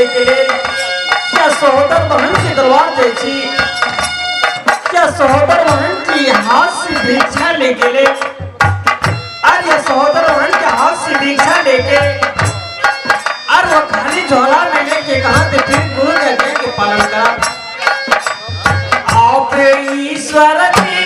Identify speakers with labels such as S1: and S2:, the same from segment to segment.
S1: के लिए क्या सहोदर बहन के दरबार जाइए, क्या सहोदर बहन की हाथ से दीक्षा लेके ले, और ये सहोदर बहन के हाथ से दीक्षा लेके और वो खाली झोला में लेके कहा थे फिर गुरु के आज्ञा के पालन करा। आओ ईश्वर की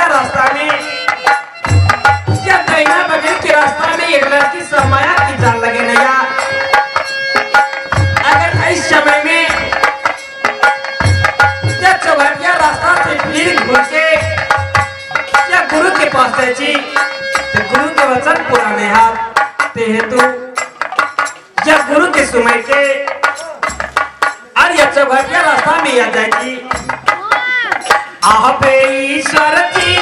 S1: रास्ता में क्या कहना बगैर के रास्ता में एक लड़की समाया की जान लगे नैया। अगर इस समय में क्या चौहटिया रास्ता से फिर घूम के क्या गुरु के पास पहुंची तो गुरु के वचन पुराने हाथ ते हेतु या गुरु के सुमय के और या चौहटिया रास्ता में आ जाएगी। आप ईश्वर जी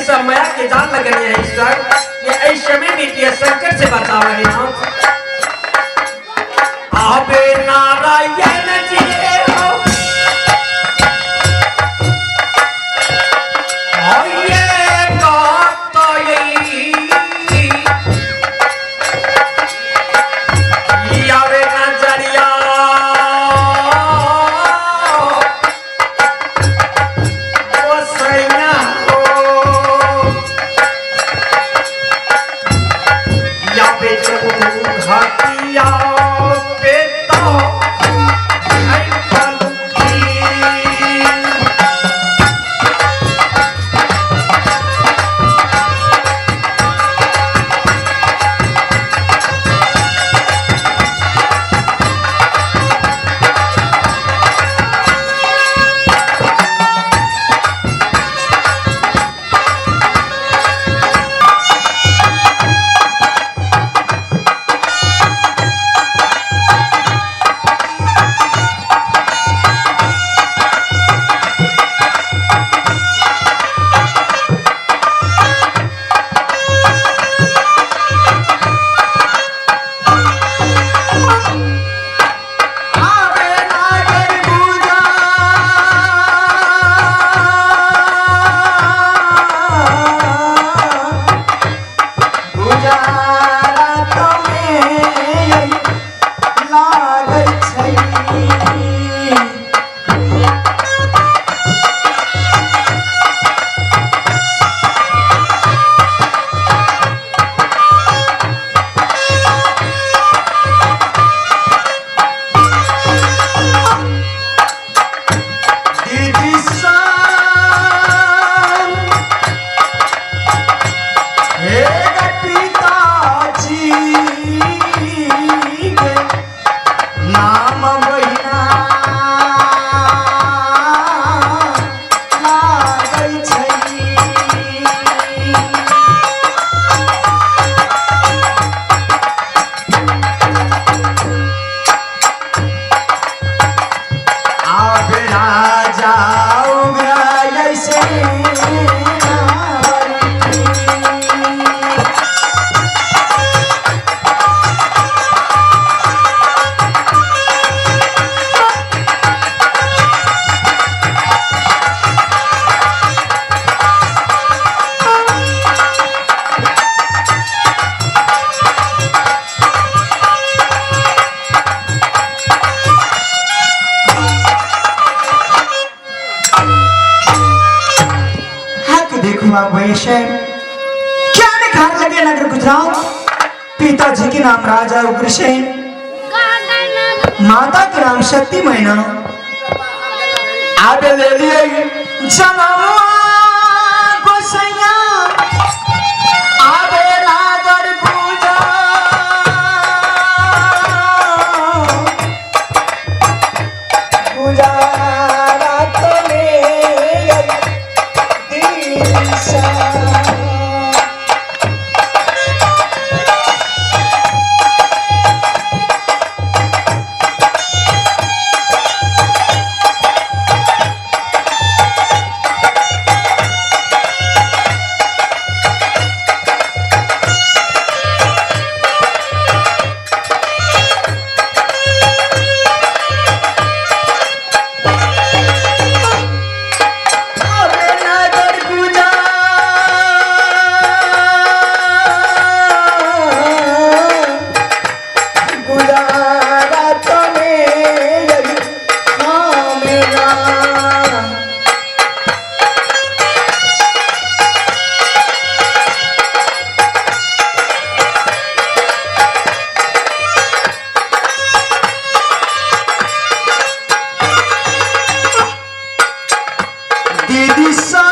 S1: समया के जान लगनी है ईश्वर, ये ऐसे में भी संकट से बचाव रहे हम। आबे नारायण जी हो और ये बात तो यही आवे नजरिया वो सैया घाटिया पे तो
S2: हुआ वेश है। क्या निखार लगे नगर गुजरात, पिताजी के नाम राजा उग्रसेन, माता के नाम शक्ति मैना। आबे ले लिए जनमवा गोसैया, आबे नागर गुजरात में दिशा।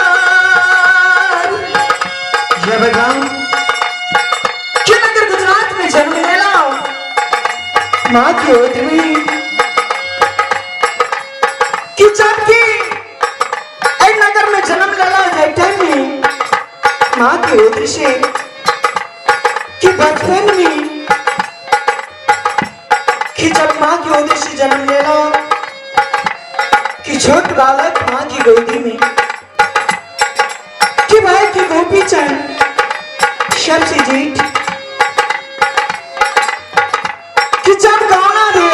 S2: माँ की ओदमी कि जबकि एक नगर में जन्म लेला टाइम में माँ की ओदरी से कि बचपन में कि जब माँ की ओदरी से जन्म लेला कि छोट बालक माँ की गोदी में कि भाई की गोपी चंद सबसे जेठ जब गाना दे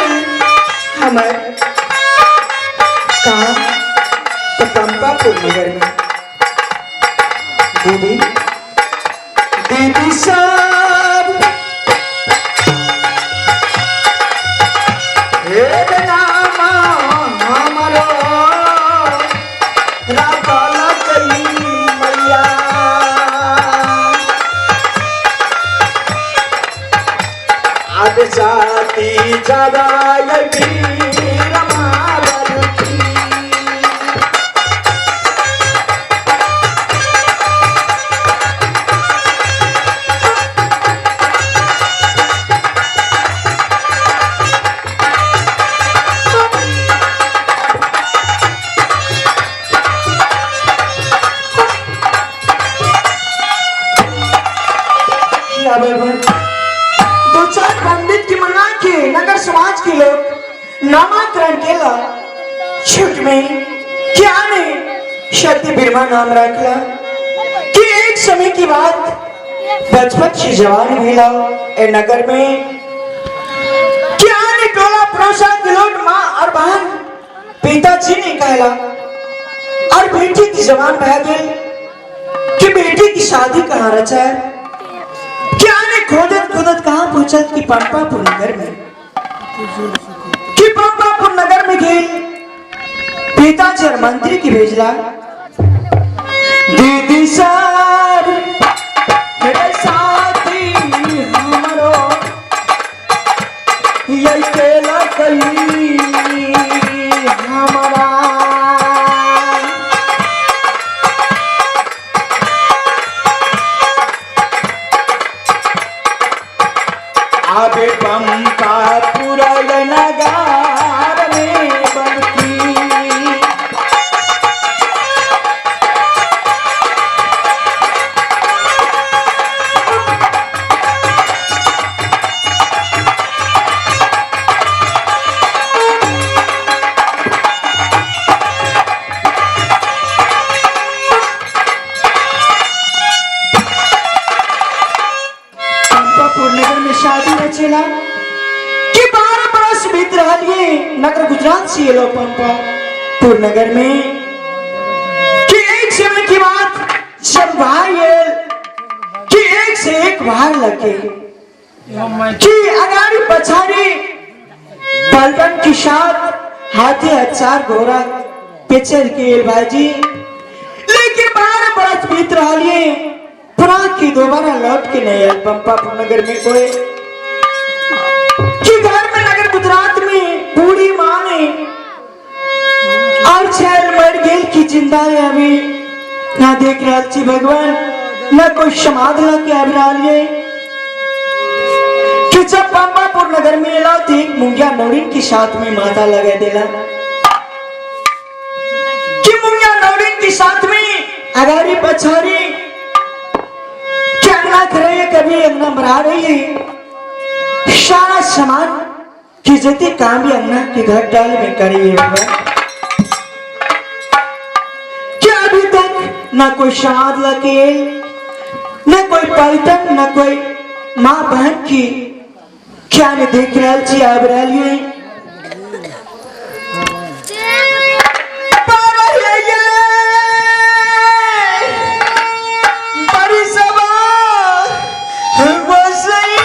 S2: हमारे कहा तो पंपापुर नगर में दीदी दीदी सब एक नाम हमारो राकाला कई मैया। अब जाती जगा लगी रमावल की, दो चार पंडित की मंगा के नगर समाज के लोग नामाकरण केला छुट में क्या ने शक्ति बिरमा नाम रखला कि एक समय की बात बचपन से जवान भेला ए नगर में क्या ने टोला पड़ोसा के लोग माँ और बहन पिताजी ने कहला और बेटी की जवान बह गई कि बेटी की शादी कहाँ रचा है। क्या ने खोदत खोदत कहाँ पहुंचा कि पंपापुर नगर में कि पंपापुर नगर में गए पिताजी और मंत्री की भेजला दीदी साहब मेरे साथी हमारो ये केला कहीं हमारा आबे पंपापुर नगर में बनती पंपापुर नगर में शादी न चला कि 12 बरस बीत रहा नगर गुजरात से ये लोग पंपापुर नगर में कि एक समय की बात जब भाई कि एक से एक बाहर लगे कि अगाड़ी पछाड़ी बलबन के साथ हाथी हजार घोड़ा पिछड़ के बाजी लेकिन 12 बरस बीत रहा लिए पुनः की दोबारा लौट के नहीं आए पंपापुर नगर में कोई कि घर में नगर गुजरात में बूढ़ी माँ ने और छैल मर गेल की जिंदा है अभी ना देख रहा छी भगवान ना कोई समाध ला के अब रहा लिए कि जब पंपापुर नगर में एला तो एक मुंगिया नौरीन के साथ में माता लगा देला कि मुंगिया नौरीन के साथ में अगारी पछारी क्या ना करे कभी अंगना मरा रही है सारा सामान की जते काम भी अंगना के घर डाल में करी है क्या अभी तक ना कोई समाध लगे न कोई पलटन न कोई माँ बहन की क्या ने देख रहा छी अब रही बड़ी सभा वो सही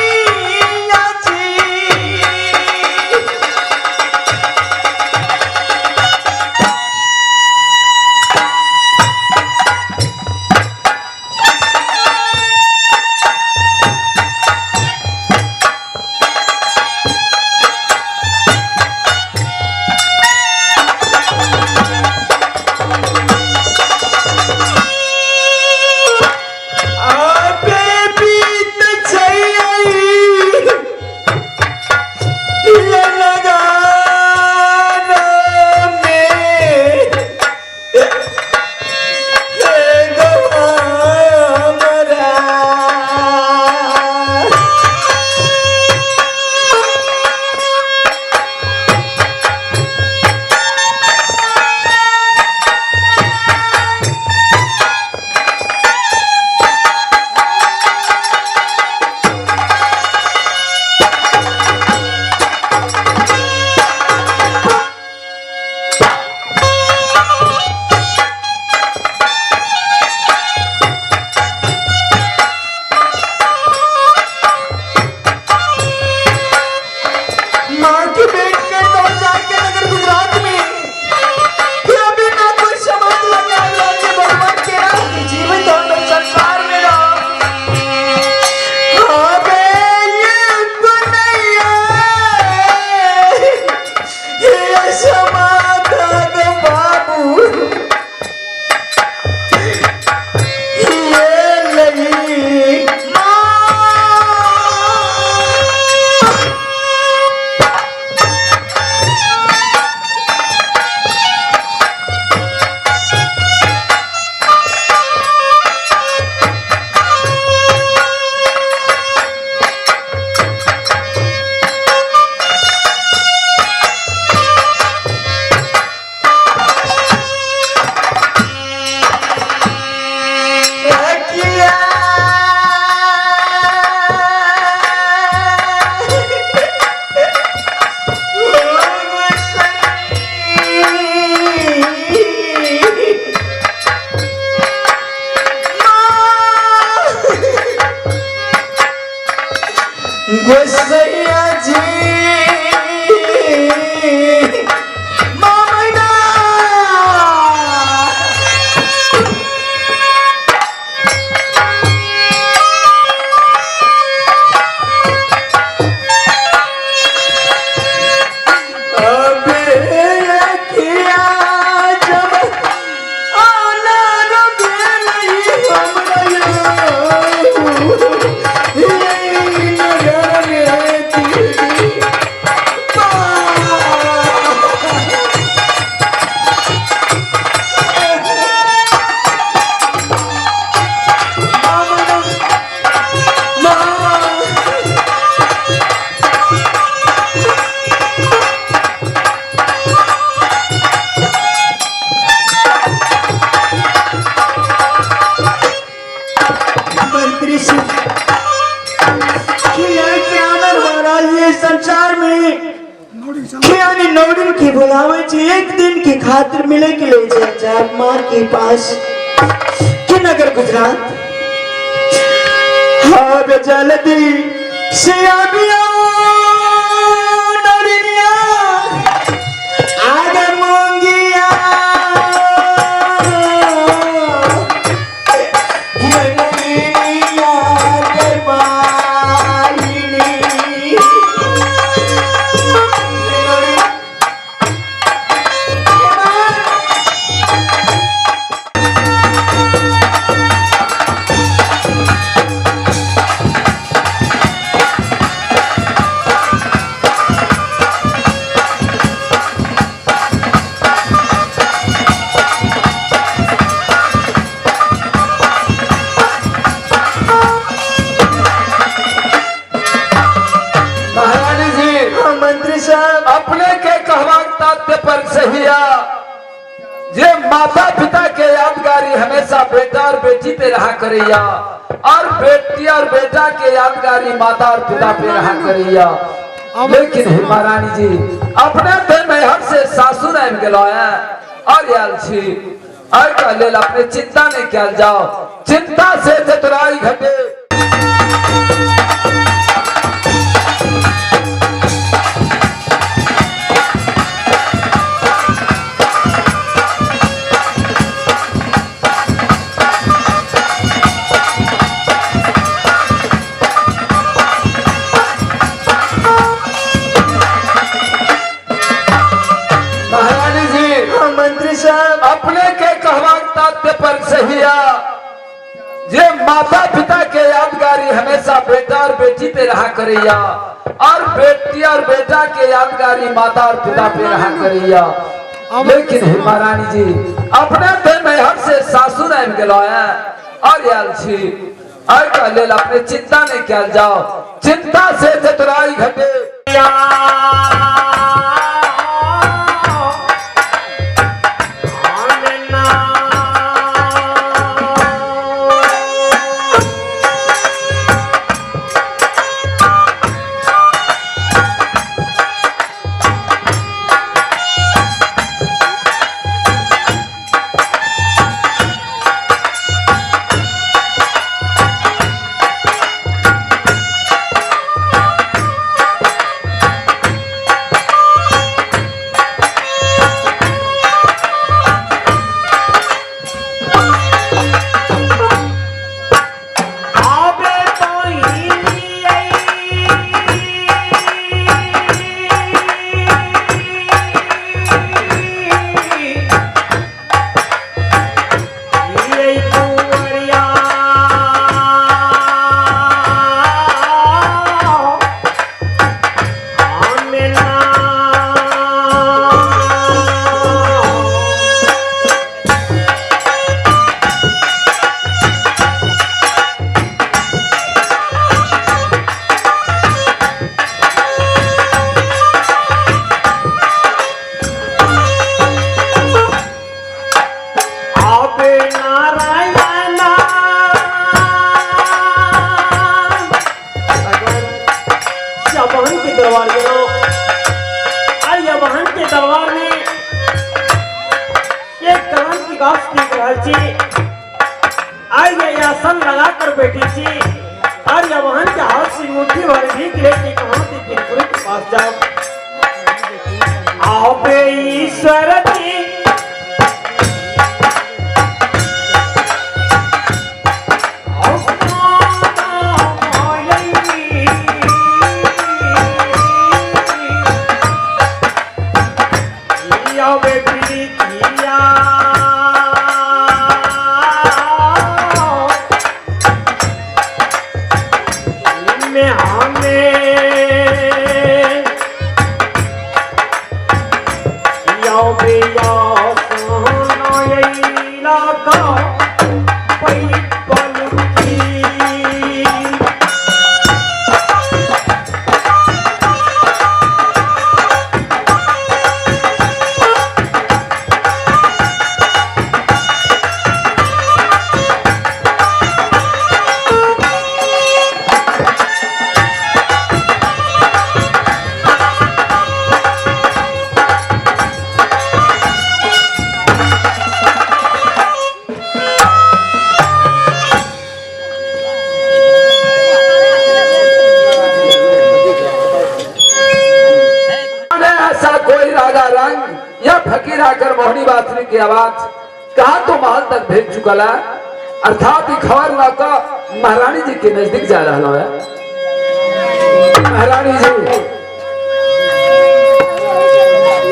S2: एक दिन की खातिर मिले के ले जा माँ के पास कि नगर गुजरात हाँ जल्दी से
S3: माता पिता के यादगारी हमेशा बेटा और बेटी पे रहा करैया, और बेटी और बेटा के यादगारी माता और पिता पे रहा करैया। लेकिन हे महारानी जी अपने थे नैहर से सासुर आबि गेलो है और आयल छी और का लेल अपने चिंता नहीं कल जाओ, चिंता से चतुराई घटे। अपने के कहवा तात्य पर सहिया जे माता पिता के यादगारी हमेशा बेटा और बेटी पे रहा करैया, और बेटी और बेटा के यादगारी माता और पिता पे रहा करैया। लेकिन हे महारानी जी अपने थे नैहर से सासुर आबि गेलो है और आयल छी और का लेल अपने चिंता नहीं कल जाओ, चिंता से चतुराई घटे। की आवाज कहा तो महल तक भेज चुकल है, अर्थात खबर लाकर महारानी जी के नजदीक जा रहा है। महारानी जी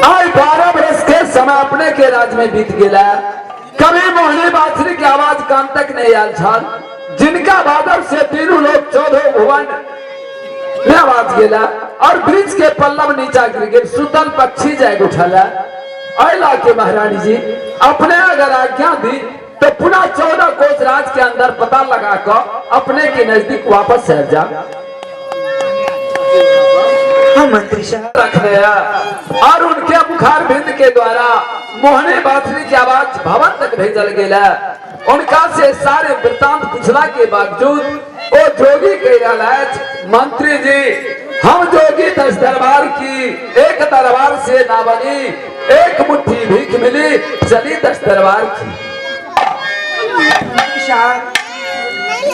S3: आज 12 बरस के समय अपने के राज में बीत गया, कभी मोहनी बाछड़ी की आवाज कान तक नहीं आयल छल, जिनका बादल से तीनों लोग 14 भुवन में आवाज गेला और ब्रिज के पल्लव नीचा गिर गए, सुतल पक्षी जाग उठला। अला के महारानी जी अपने अगर आज्ञा दी तो पुनः 14 कोस राज के अंदर पता लगा कर अपने के नजदीक वापस शहर जा
S2: मंत्री साहब
S3: रखने और उनके मुखार बिंद के द्वारा मोहने बाथरी की आवाज भवन तक भेजल गेला। उनका से सारे वृतांत पूछला के बावजूद ओ जोगी के इलाज, मंत्री जी हम जोगी 10 दरबार की, एक दरबार से ना बनी, एक मुट्ठी भीख मिली, चली 10 दरबार की।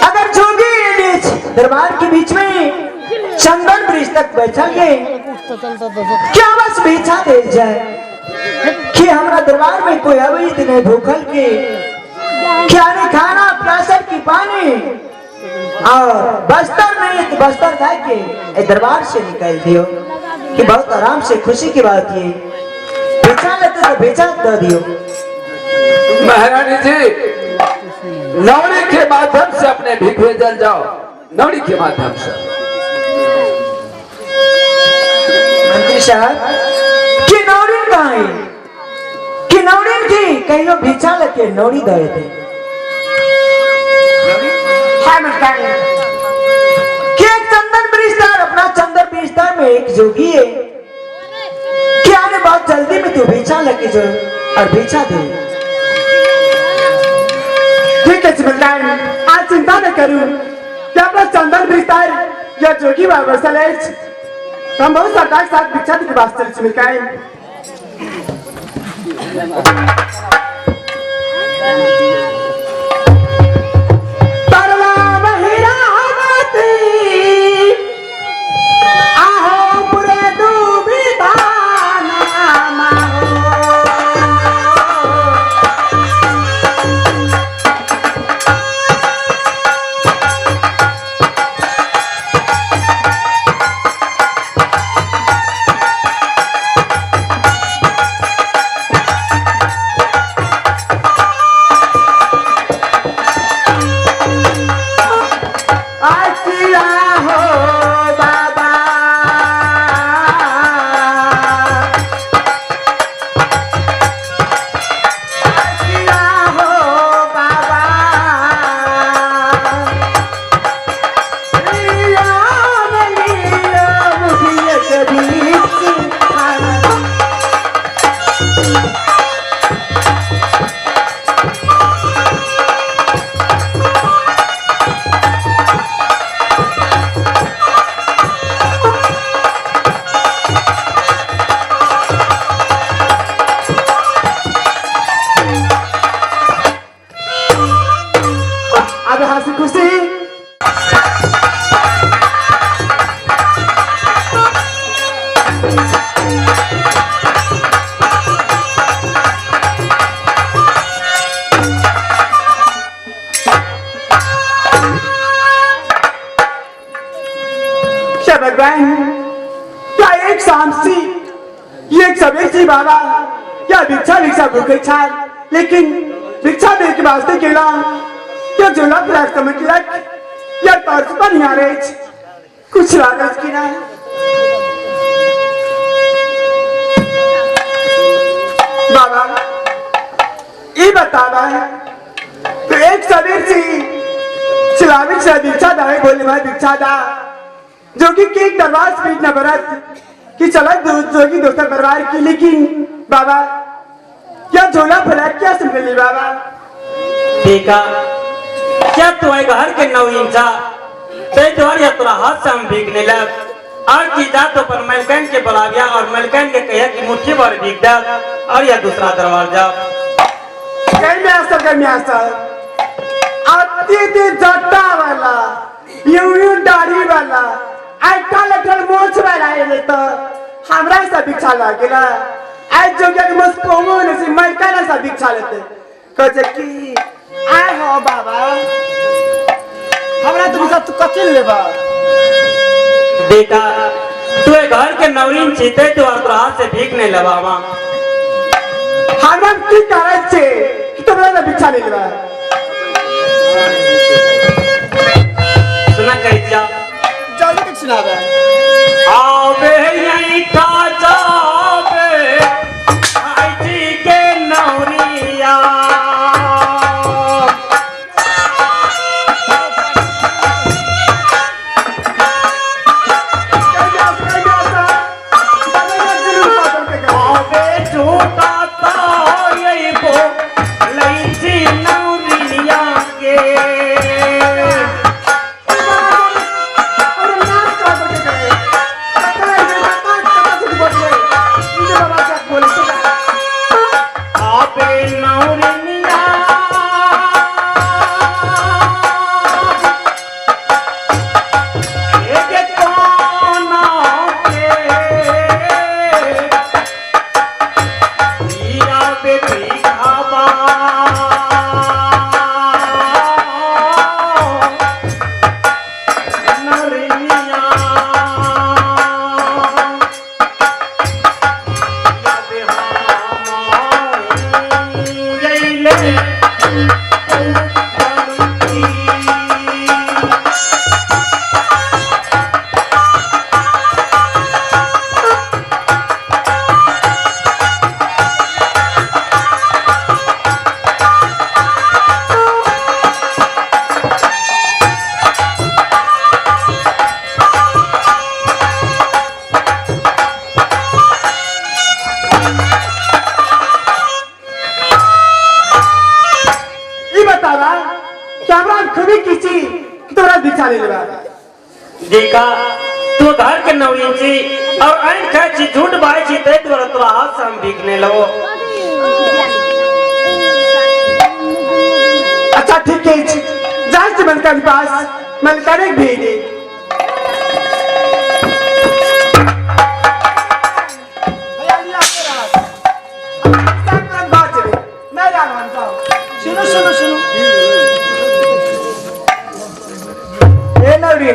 S2: अगर जोगी बीच दरबार के बीच में चंदन ब्रिज तक बैठेंगे, क्या बस बेचा दे जाए कि हमारा दरबार में कोई अवैध नहीं भूखल के, क्या नहीं खाना प्यासर की पानी, और बस्तर नहीं तो बस्तर था के दरबार से निकाल दियो कि बहुत आराम से, खुशी की बात ये, बेचा लेते तो बेचा दे दियो।
S3: महारानी जी नौड़ी के माध्यम से अपने भीख भेजल जाओ, नौड़ी के माध्यम से।
S2: मंत्री साहब कि नौड़ी कहाँ है, कि नौड़ी की कहीं भिक्षा लेके नौड़ी दे थे कि एक चंदन ब्रिजदार, अपना चंदन ब्रिजदार में एक जोगी है, क्या ने बहुत जल्दी में तू भिक्षा लेके जो और भिक्षा दे।
S4: ठीक है चिमलदार, आज चिंता न करूं कि अपना चंदन ब्रिजदार या जोगी बाबा सलेज हम बहुत सरकार साथ भिक्षा के वास्ते चिमलदार। क्या एक शामसी, ये एक सबेसी बाबा, क्या भिक्षा भिक्षा भूखे छाल, लेकिन भिक्षा दे के वास्ते केला, क्या झोला प्लाट समझ लग, या तर्ज पर नहीं आ रहे, कुछ लागत की ना। बाबा, ये बतावा है, तो एक सबेसी चिलावी से भिक्षा दाए बोले मैं भिक्षा दा, जो कि एक दरबार स्पीड न बरत कि चला जोगी दोस्तर दरबार की, लेकिन बाबा क्या झोला फैला क्या समझ ली बाबा।
S1: देखा क्या तुम्हारे घर के 9 इंचा पेटवार या तोरा हाथ से हम भीगने लग और की जा तो पर मलकन के बुला गया और मलकन के कहा कि मुट्ठी भर भीग दे और या दूसरा दरबार जा।
S4: कहीं में आती थी जट्टा वाला, यूं दाढ़ी वाला, आजकल अटल मोच वाला है तो हमरा से भिक्षा लागेला, आज जो क्या मस्त कोमो ने से मलकन से भिक्षा लेते कहे कि आ हो बाबा हमरा तो सब कथिल लेबा।
S1: बेटा तू घर के 9 इंच चीते तो और तोरा हाथ से भीग नहीं लबावा,
S4: हमरा की करे छे कि तोरा भिक्षा नहीं लेबा।
S1: सुना कहिया
S4: जल्दी तक सुनावे
S1: आवे यही था जावे आईटी के नौरिया आवे
S4: बिछा ले बा
S1: देखा तू घर के 9 इंची और आइन खाए छी झूठ बाई छी ते तोरा तोरा हाथ से हम बिकने लगो।
S4: अच्छा ठीक है जाए मलका के पास मलका ने भेजे
S2: सुनो सुनो सुनो ए नवरी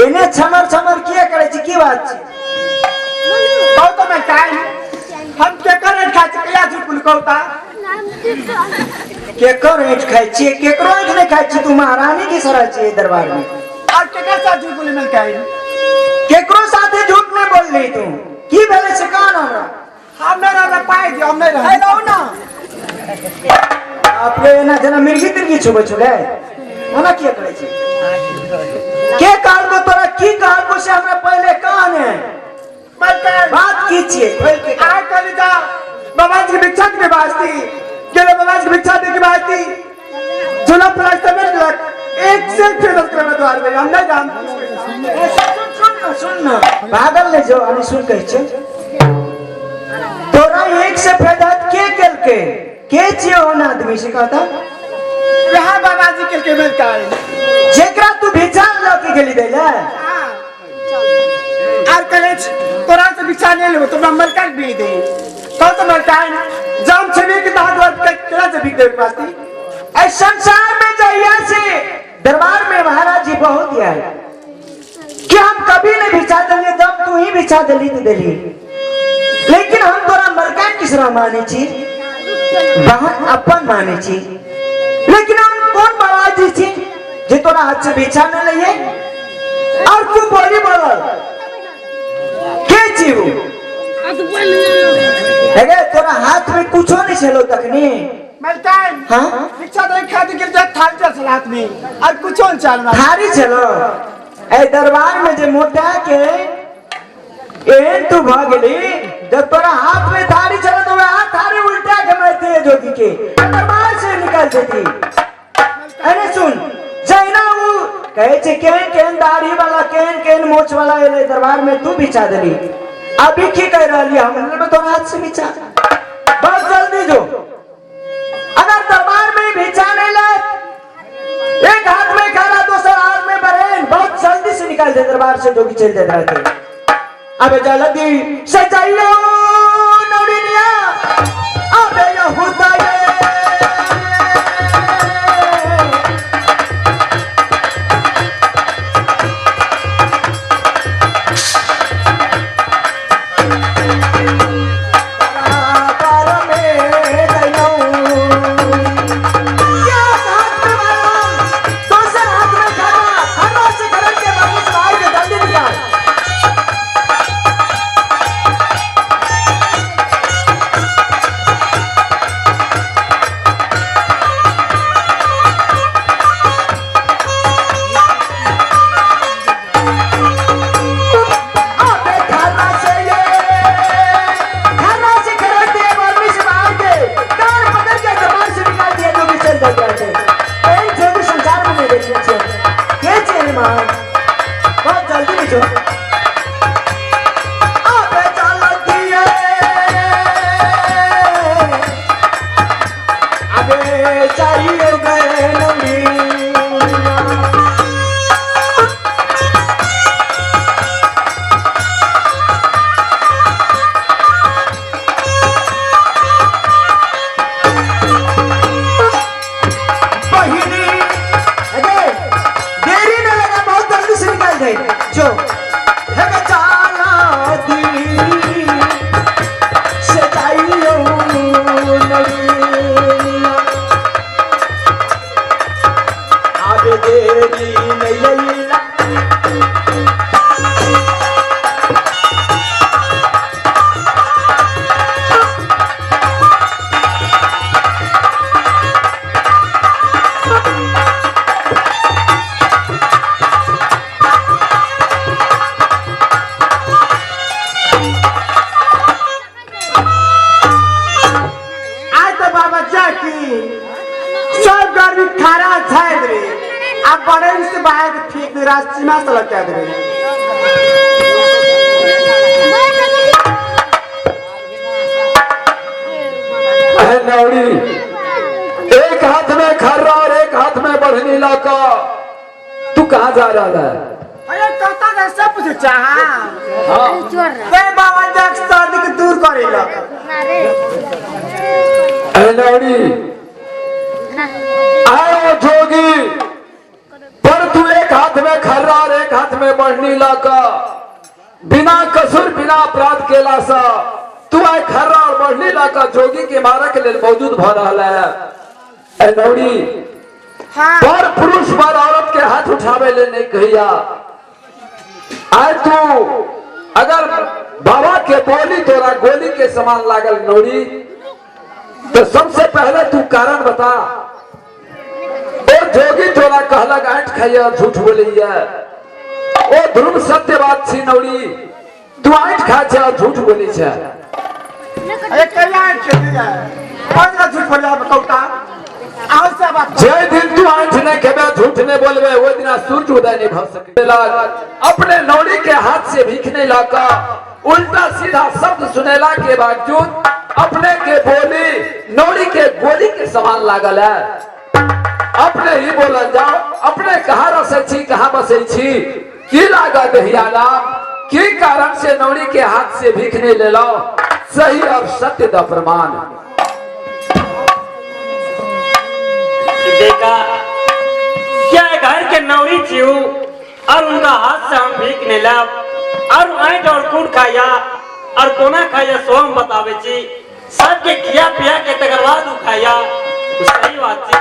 S2: इन्हें छमर छमर किया करे छी की बात छी
S4: कहो तो मैं काई हम के करे खा छी कया झुकुल कहता
S2: केकर ईंट खाई छी केकरो ईंट नहीं खाई छी तू महारानी की सरह छी दरबार में
S4: और के साथ झुकुल मिल काई
S2: केकरो साथे झूठ नहीं बोल रही तू की भेले से कान हमरा
S4: हमने ना पाए दियो हमने रह
S2: हेलो ना आपरे ना जना मिर्गी तिर्गी छुबे छुले ओना किया करे छी के काल को तोरा की काल को से हमरा पहले कान है
S4: मलका
S2: बात की छी खोल के
S4: आ कर जा बाबा जी की भिक्षा के वास्ते केले बाबा जी की भिक्षा दे के वास्ते झोला प्लास्टर में लग एक से फिर करना द्वार में हम नहीं जानते
S2: सुन ना पागल ले जो अनि सुन कह छ तोरा एक से फेदत के छियो ओन आदमी से कहता
S4: यहाँ बाबा जी के मिल का
S2: जेकरा तू भिक्षा ल के गेली देला
S4: आर कहे तोरा से भिक्षा नहीं लेबो तो मलका भी दे तो मलका जाम छबे के दाद वर्त के केला से भी दे पाती
S2: ऐ संसार में जहिया से दरबार में महाराज जी बहुत है कि हम कभी नहीं भिक्षा देली जब तू ही भिक्षा देली तो देली लेकिन हम तोरा मलकान किसरा माने छी बाहर अपन माने छी लेकिन हम कौन बाबा जी छी जे तोरा हाथ से भिक्षा न लइए और तू बोली बोल के छी वो अरे तोरा हाथ में कुछ नहीं चलो तकनी
S4: मलका
S2: हां
S4: भिक्षा दे खाती के जा थाल चल हाथ में और कुछ और चलना
S2: थारी चलो ए दरबार में जे मोटा के एन तू भागली जब तोरा हाथ में थारी चलो तो वह थारी उल्टा के मारती है जोगी के दरबार से निकाल देती। अरे सुन जैना वो कहे छे केन दाढ़ी वाला केन मोछ वाला एले दरबार में तू बिछा देली अभी की कह रहली हम तो तोरा हाथ से बिछा बस जल्दी जो अगर दरबार में भिक्षा नहीं ले एक हाथ में खाना दूसरा हाथ में बरेन बहुत जल्दी से निकाल दे दरबार से जोगी चल दे रहते अबे जल्दी से जाइयो नौरिनिया अबे यहूदा
S4: आप बड़े से बाहर ठीक रास्ते में चला क्या करेंगे
S3: नौड़ी एक हाथ में खर्रा और एक हाथ में बढ़नी लाका तू कहाँ जा रहा है
S4: अरे कहता है सब कुछ चाहा
S3: हाँ
S4: वे बाबा जाक शादी के दूर करेला
S3: नौड़ी आए जोगी पर तू एक हाथ में खर्रा और एक हाथ में बढ़नी लाका बिना कसूर बिना अपराध केला सा तू आए खर्रा और बढ़नी लाका जोगी के मारा के लिए मौजूद भ रहा है नौड़ी
S4: हाँ
S3: पर पुरुष पर औरत के हाथ उठावे ले नहीं कहिया आए तू अगर बाबा के बोली तोरा गोली के समान लागल नौड़ी तो सबसे पहले तू कारण बता और जोगी तोरा कहला गांठ खाइए और झूठ बोलिए ओ ध्रुव सत्य बात छी नौड़ी तू आंठ खा छे और झूठ बोली छे
S4: अरे कहिया चली जाए कौन का झूठ बोल रहा बकौता आओ से बात
S3: जय दिन तू आंठ ने खेबे झूठ ने बोलबे वो दिन सूरज उदय नहीं भ सके अपने नौड़ी के हाथ से भीख नहीं लाका उल्टा सीधा शब्द सुनेला के बावजूद अपने के बोली नौड़ी के गोली के समान लागल है अपने ही बोला जाओ अपने कहा रसे छी कहा बसे छी की लागा दहिया नाम की कारण से नौड़ी के हाथ से भीख नहीं ले लो सही और सत्य द प्रमाण
S1: देखा क्या घर के नौरी चीहू और उनका हाथ से हम भीख नहीं लाभ और ऐट और कूट खाया और कोना खाया सोम बतावे छी सबके किया पिया के तगरवाद उठाया सही बात छी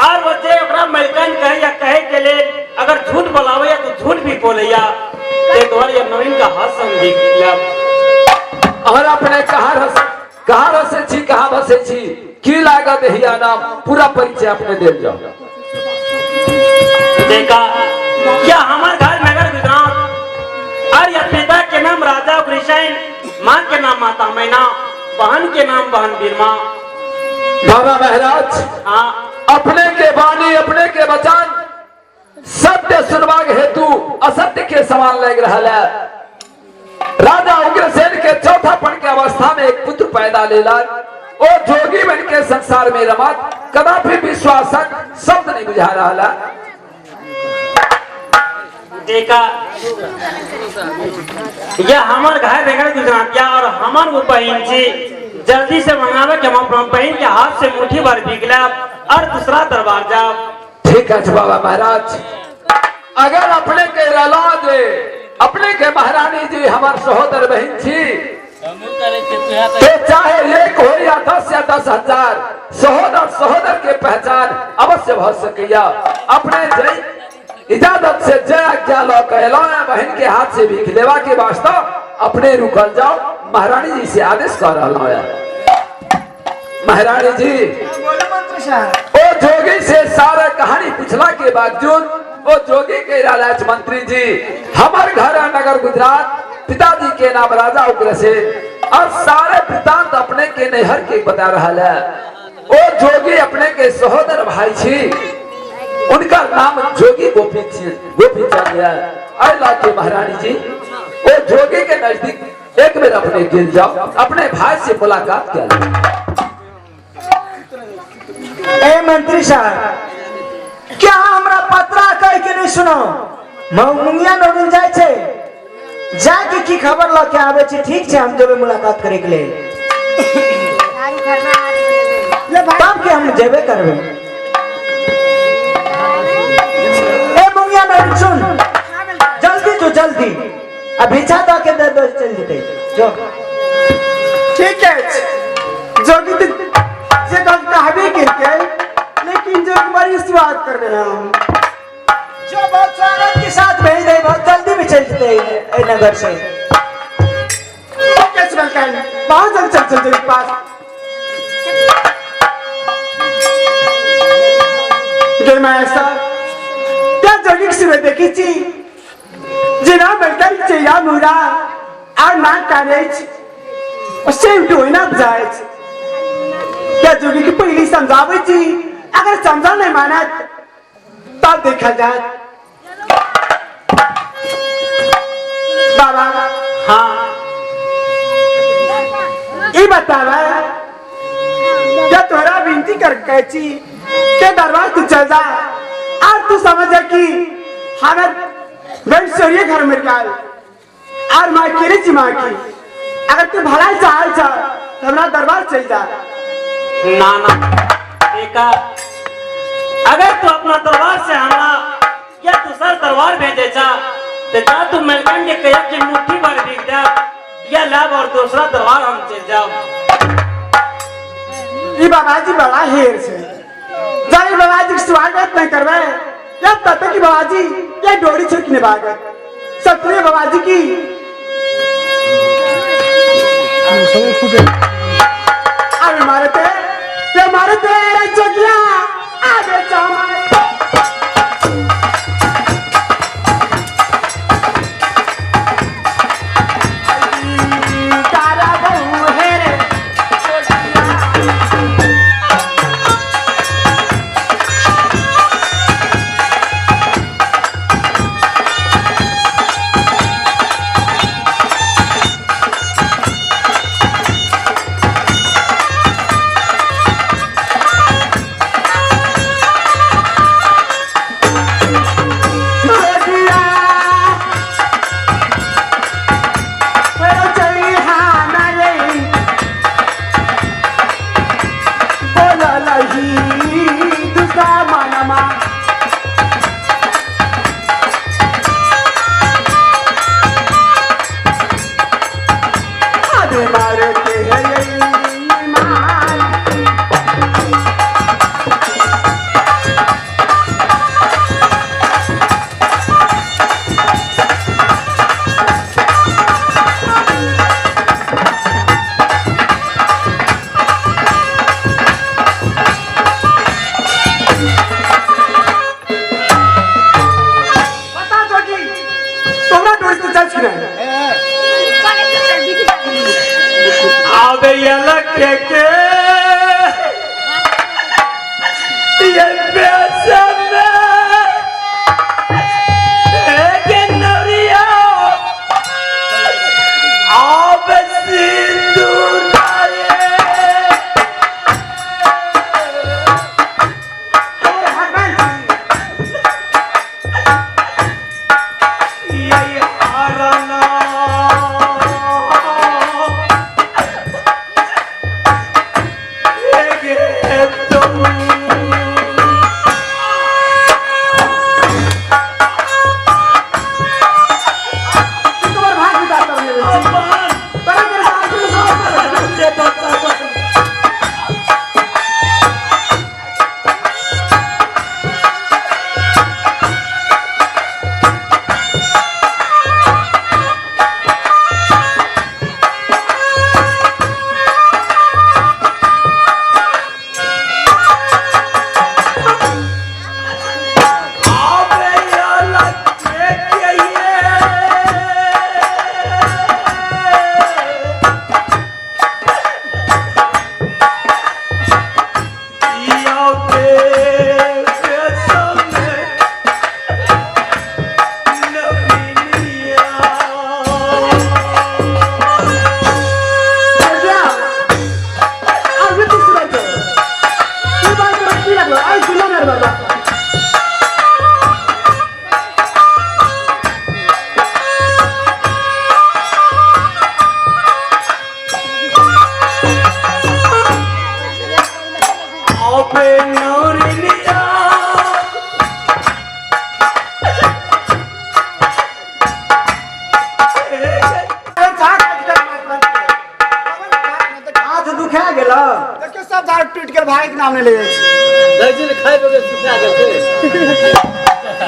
S1: और बच्चे ओकरा मलकन कहे या कहे के लिए अगर झूठ बोलावे या तो झूठ भी बोलैया ते द्वारा नवीन का हाथ से हम भीख लाभ
S3: और अपने कहा रसे छी कहा बसे छी की लागत हिया नाम पूरा परिचय अपने दे जाओ
S1: देखा क्या हमारे घर नगर गुजरात और या पिता के नाम राजा कृष्ण माँ के नाम माता मैना बहन के नाम बहन बीरमा
S3: बाबा महाराज
S1: हाँ
S3: अपने के वाणी अपने के वचन सत्य सुनवाग हेतु असत्य के समान लग रहा है राजा उग्रसेन के चौथापन के अवस्था में एक पुत्र पैदा लेला और जोगी बन के संसार में रमत कदापि विश्वासक शब्द नहीं बुझा रहा
S1: देखा यह हमार घर नगर गुजरातिया और हमार वो बहन जी जल्दी से मंगावे कि हम अपना बहन के हाथ से मुट्ठी भर भीगला और दूसरा दरबार जाओ
S3: ठीक है बाबा महाराज अगर अपने के रला दे अपने के महारानी जी हमार सहोदर बहन जी तो चाहे एक हो या 10,000 सहोदर के पहचान अवश्य हो सकिया अपने जय इजाजत से जय आज्ञा लो कहला बहन के हाथ से भीख लेवा के वास्ता अपने रुकल जाओ महारानी जी से आदेश कर रहा है महारानी जी
S4: बोलो मंत्री साहब
S3: ओ जोगी से सारा कहानी पूछला के बावजूद ओ जोगी के राज मंत्री जी हमार घर नगर गुजरात पिताजी के नाम राजा उग्रसेन और सारे वृतांत अपने के नहर के बता रहा है ओ जोगी अपने के सहोदर भाई छी उनका नाम जोगी गोपीचंद है अल्लाह के महारानी जी ओ जोगी के नजदीक एक बार अपने गिर जाओ अपने भाई से मुलाकात कर
S2: ए मंत्री साहब क्या हमरा पत्रा कह के नहीं सुनो मुंगिया नोडिन जाय छे जाके की खबर ल के आवे छे ठीक छे हम जेबे मुलाकात करे के लिए तब के हम जेबे करबे ए मुंगिया नोडिन सुन जल्दी जो जल्दी अब भिक्षा दो के दे दो चल जते जो
S4: ठीक है जोगी तो जे कहबे के लेकिन जो बड़ी स्वाद कर रहे हम
S2: जो बहुत स्वागत के साथ भेज दे बहुत जल्दी भी चल जते ए नगर से
S4: कैसे बलकाई बहुत जल्द चल चल पास जय मासा क्या जोगी से मैं देखी थी जिना बलकाई चेया मुरा और ना कारेज उससे उठोइना जाए क्या जोगी की पहली समझावे थी अगर समझा नहीं माना तब देखा जाए। बाबा
S1: हाँ
S4: ये बता रहा है क्या तोरा विनती कर कैची के दरबार तू चल जा और तू समझ जा कि हमें वैश्वर्य घर में क्या और माँ केरे ची माँ की अगर तू भला चाल जा तो हमारा दरबार चल जा।
S1: ना ना देखा, अगर तू अपना दरबार से हमरा या दूसरा दरबार भेजे जा तो जा तू मलकन के कया की मुट्ठी भर बिक जा या लाभ और दूसरा दरबार हम चल जाओ।
S4: ये बाबा जी बड़ा हेर से जाए बाबा जी स्वागत नहीं करवे या तब की बाबा जी या डोरी छुट निभागत सत्य बाबा जी की अभी मारे ते चकिया आगे चामा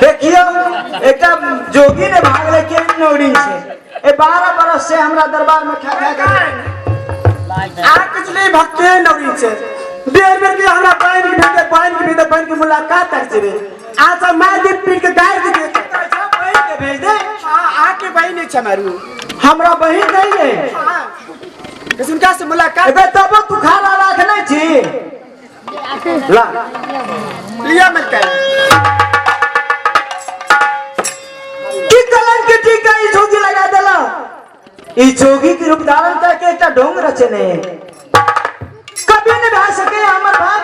S4: देखियो एक जोगी ने भाग लेके नौरी से 12 बरस से हमरा दरबार में खा आ पिछले भक्के नौरी से देर बेर के हमरा पानी की मुलाकात कर से आज मैं दिन पीट के गाय के दे बहन के भेज दे आके बहन छ मारू हमरा बहन नहीं है हां किसका से मुलाकात बे तब तू खाना रखना छी ला लिया मत कर ठीक है ई जोगी लगा देला ई जोगी के रूप धारण करके एक ढोंग रचने कभी न भा सके हमर बाप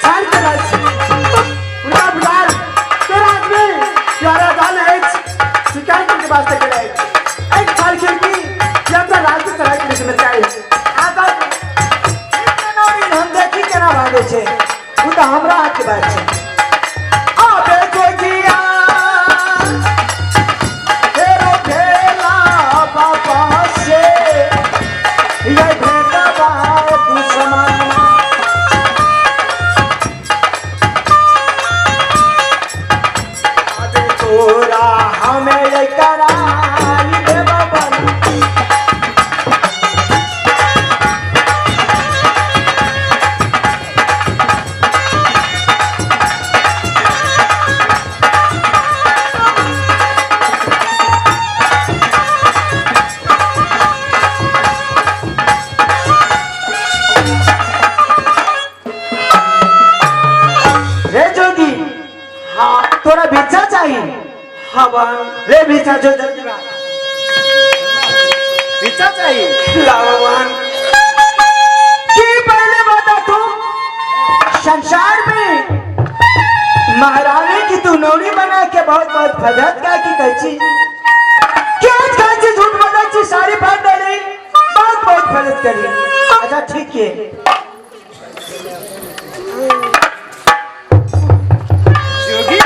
S4: छाड़ के बस उनका बुलार तेरा आदमी यारा दाल है शिकायत के वास्ते करे एक साल के की जब तक राज की चढ़ाई के जिम्मेदारी चाहिए आता हम देखी केना भागे छे उ तो हमरा हाथ के बात छे आबे जोगिया तेरा खेला बाबा से ये भेटा बा दुश्मन आबे तोरा हमें ये कराई दे बाबा रे जोगी हाँ थोड़ा भिक्षा चाहिए हाँ ले भिक्षा जो जल्दी ला भिक्षा चाहिए ला भगवान कि पहले बता तू संसार में महारानी की तू नौरी बना के बहुत बहुत फजत का की कहची क्या कहची झूठ बोला ची सारी बात डाली बहुत बहुत फजत करी अच्छा ठीक है जोगी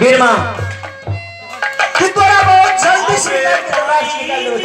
S4: बीरमा कि तोरा बहुत जल्दी से निकल लो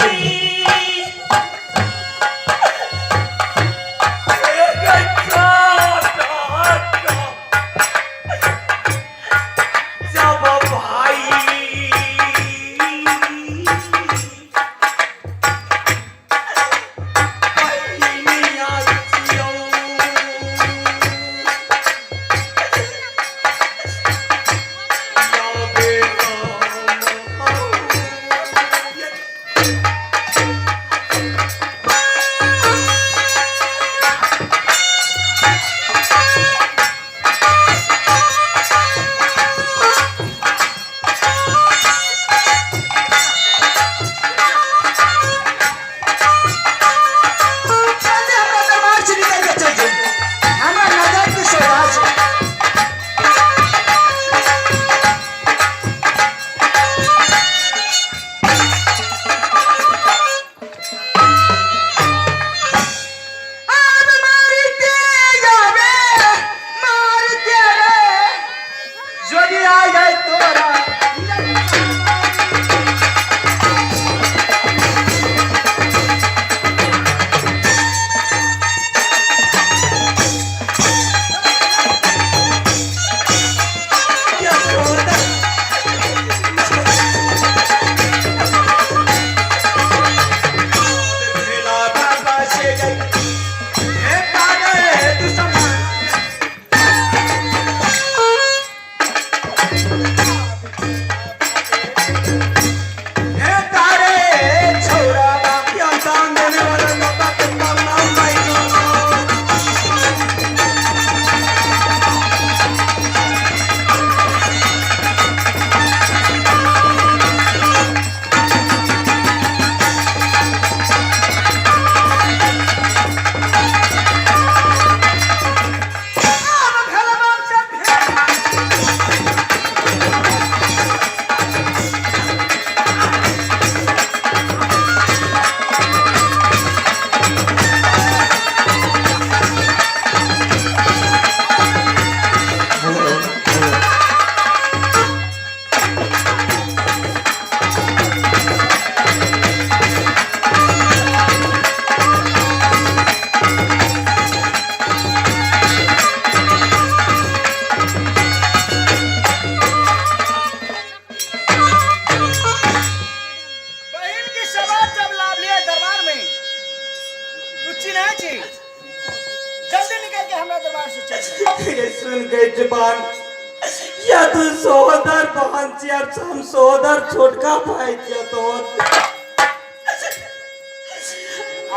S1: या तू सोदर बहनची हम सोदर छोटका भाई तो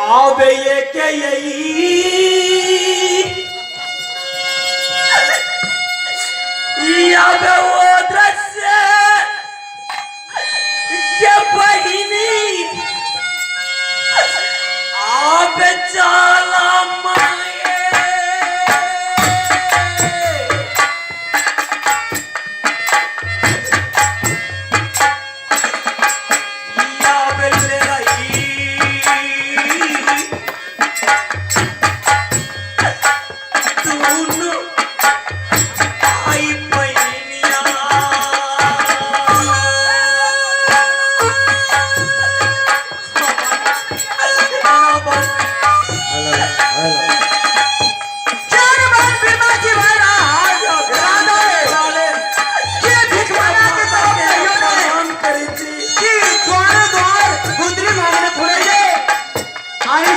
S1: आओ बे ये के यही या बे वो दृश्य के बहिनी आप चाला माए या बेले रही तूनु आई बहिनिया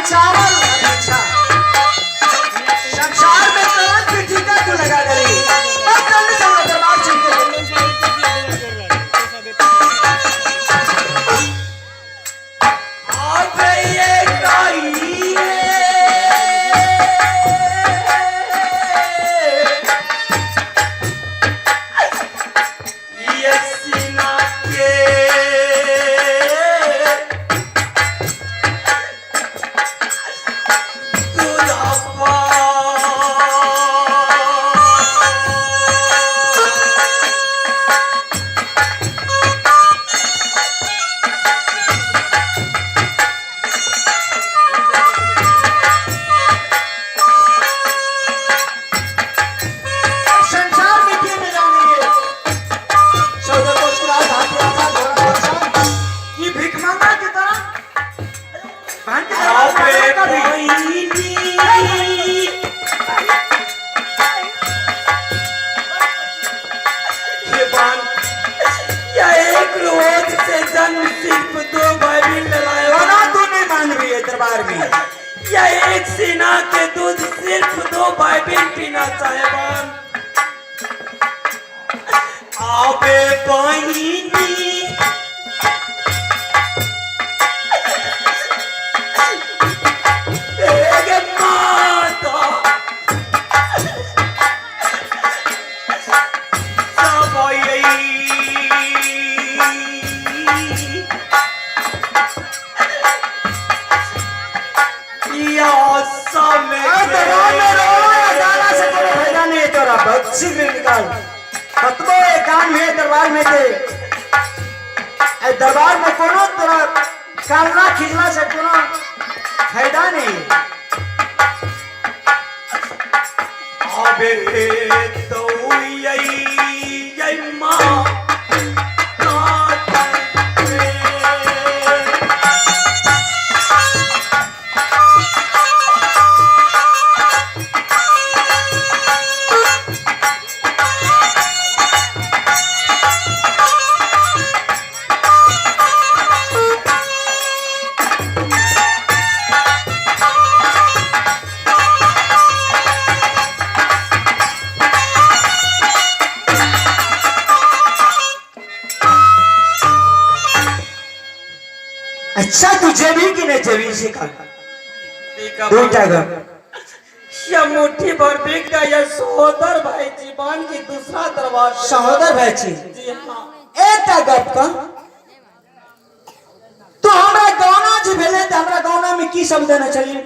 S2: चावल अच्छा संसार में तुरंत भी टीका क्यों लगा रही अब जल्दी से हमारा दरबार चलते
S1: अबे ये काई ये सीना के
S2: संसार में क्यों नहीं जानेंगे सौदा को उसका धातु आसा घोड़ा आसा ये भीख मांगा की तरह बहन के
S1: अबे
S2: दरबार में
S1: बहिनी ये बान या एक रोज से जन्म सिर्फ दो भाई लड़ाए
S2: बना तू नहीं मान रही है दरबार में
S1: या एक सीना के दूध सिर्फ दो भाई बहन पीना चाहे बान अबे बहिनी एक माता सब यही या समय
S2: दरबार में रो या गाला से कोई फायदा नहीं है तेरा बच्ची में निकाल खत्मो ये काम है दरबार में थे ए दरबार में कोनो तरह कालना खिलना से कोनो फायदा नहीं
S1: अबे तो यही माँ
S2: अच्छा तू जेबी की नहीं जेबी सिखा दूटा गम
S1: या मुट्ठी भर बिक गया या सहोदर भाई जीवन की दूसरा दरबार
S2: सहोदर भाई छी
S1: जी हाँ
S2: एटा गप का तो हमरा गाना जी भेले त हमरा गाना में की शब्द न चली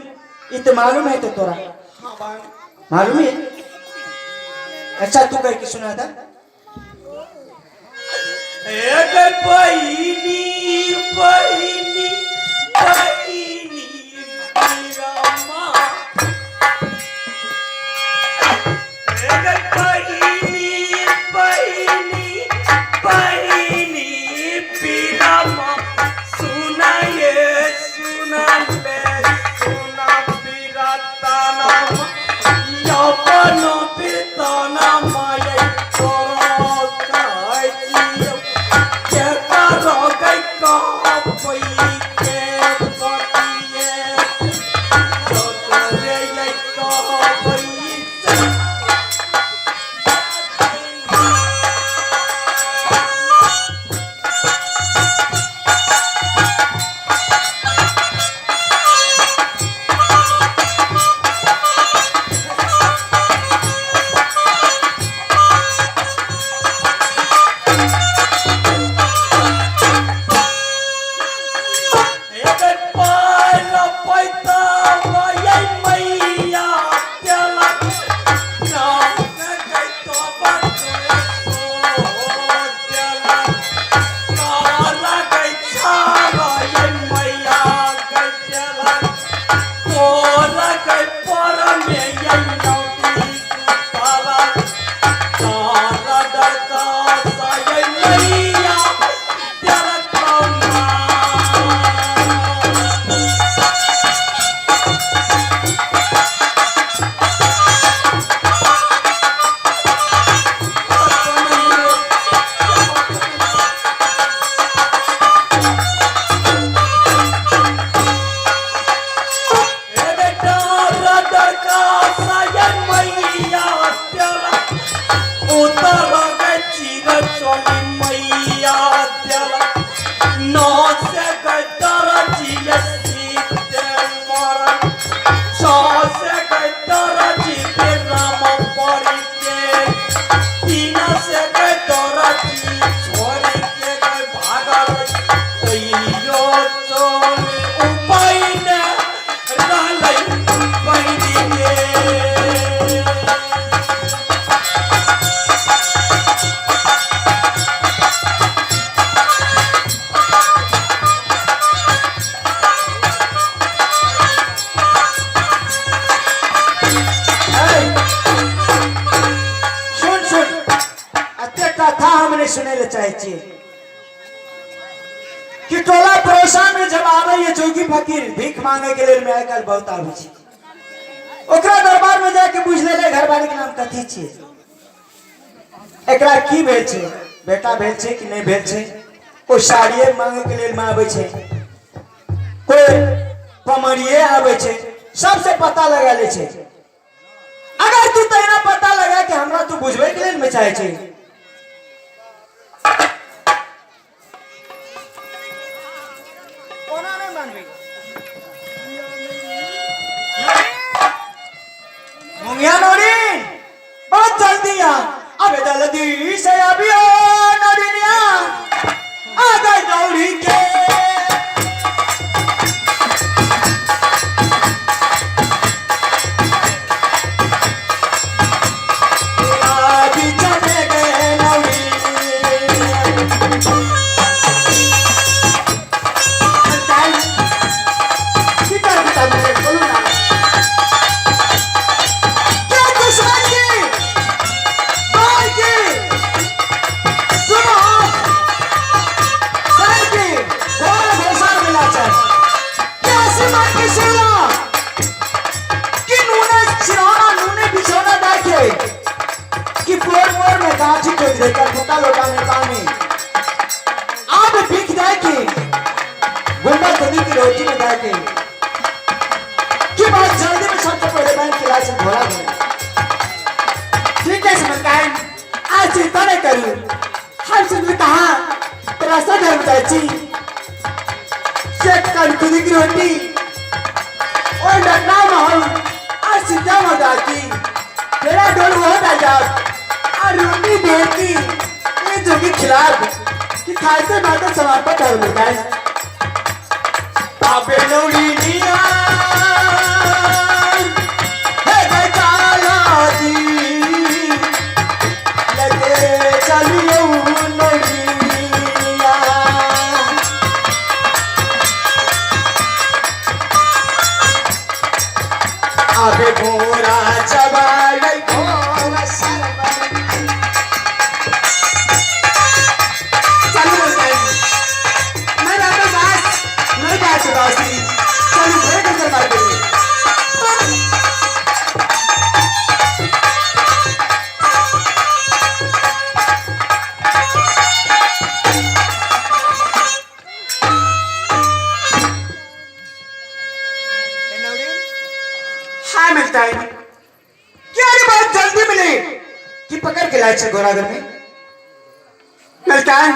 S2: ई तो मालूम है तो तोरा
S1: हाँ बान
S2: मालूम है अच्छा तू कह के सुना था
S1: एक बहिनी बहिनी बहिनी मेरा माँ एक बहिनी बहिनी बहिनी मेरा माँ सुना ये सुना ले सुना मेरा ताना या बनो फिर ताना माये करो काजी क्या करो गई कहाँ कोई के सीना से कोई दौड़ती छोड़ के कोई भागल कहियो चोल उपाय न रहलै बहिनी के
S2: कथा हमने सुने ले चाहे छी कि टोला पड़ोसा में जब आवे ये जोगी फकीर भीख मांगे के लिए में आजकल बहुत आवे छी ओकरा दरबार में जाके पूछ ले घरवाली के नाम कथी छी एकरा की भेल छे बेटा भेल छे कि नहीं भेल छे कोई साड़िए मांगे के लिए में आवे छे कोई पमरिए आवे छे सबसे पता लगा ले छे अगर तू तैना पता लगा कि हमरा तू बुझबे के लिए में चाहे छे मुंगिया नोरी बहुत जल्दी आ अबे जल्दी से अभी ओ नोरिया आ गई नोरी के अभी चले गए नोरी पता लोटा में पानी आप भीख जाए की गुंडा खुदी की रोटी में जाए की बात जल्दी में सबसे पहले बैंक के लाइसेंस भरा गया ठीक है समझकाइन आज चिंता नहीं करूं हम सिर्फ कहा तेरा सा धर्म चाची चेक कर खुदी की रोटी और डरना माहौल आज चिंता मत आती तेरा डोल हो जा रोटी देती ये जोगी खिलाफ कि खाते बातें समाप्त कर लेता है पापे नौरी निया है बेचारा दी लगे चलियो नौरिया अबे घोड़ा चबाई घोड़ा सरबा पकड़ के लाए घोड़ाघर में मिलता है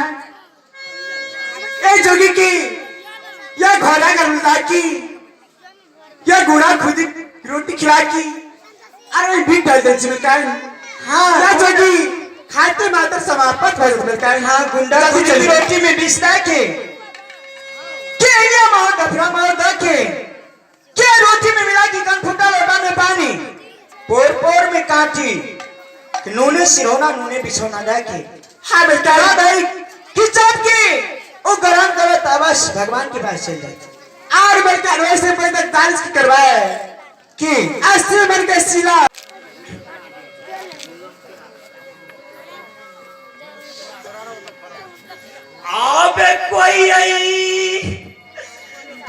S2: ए जोगी की या घोड़ाघर मिलता की या घोड़ा खुद रोटी खिला की अरे भी डाल दे मिलता है हाँ या जोगी खाते मात्र समाप्त हो मिलता है हाँ गुंडा खुद रोटी में बिस्ता के या मार डफरा मार देखे क्या रोटी में मिला की कन फुटा लोटा में पानी पोर पोर में काटी नूने सिरोना नूने बिछोना देखे हाँ बेटा भाई किचन की वो गरम करो तबस भगवान के पास चल जाए और बेटा वैसे पहले दालिश की करवाए कि अस्सी मन के सिला
S1: आबे कोई आई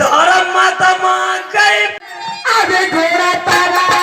S1: धर्म माता मां गए
S2: अबे घोड़ा तारा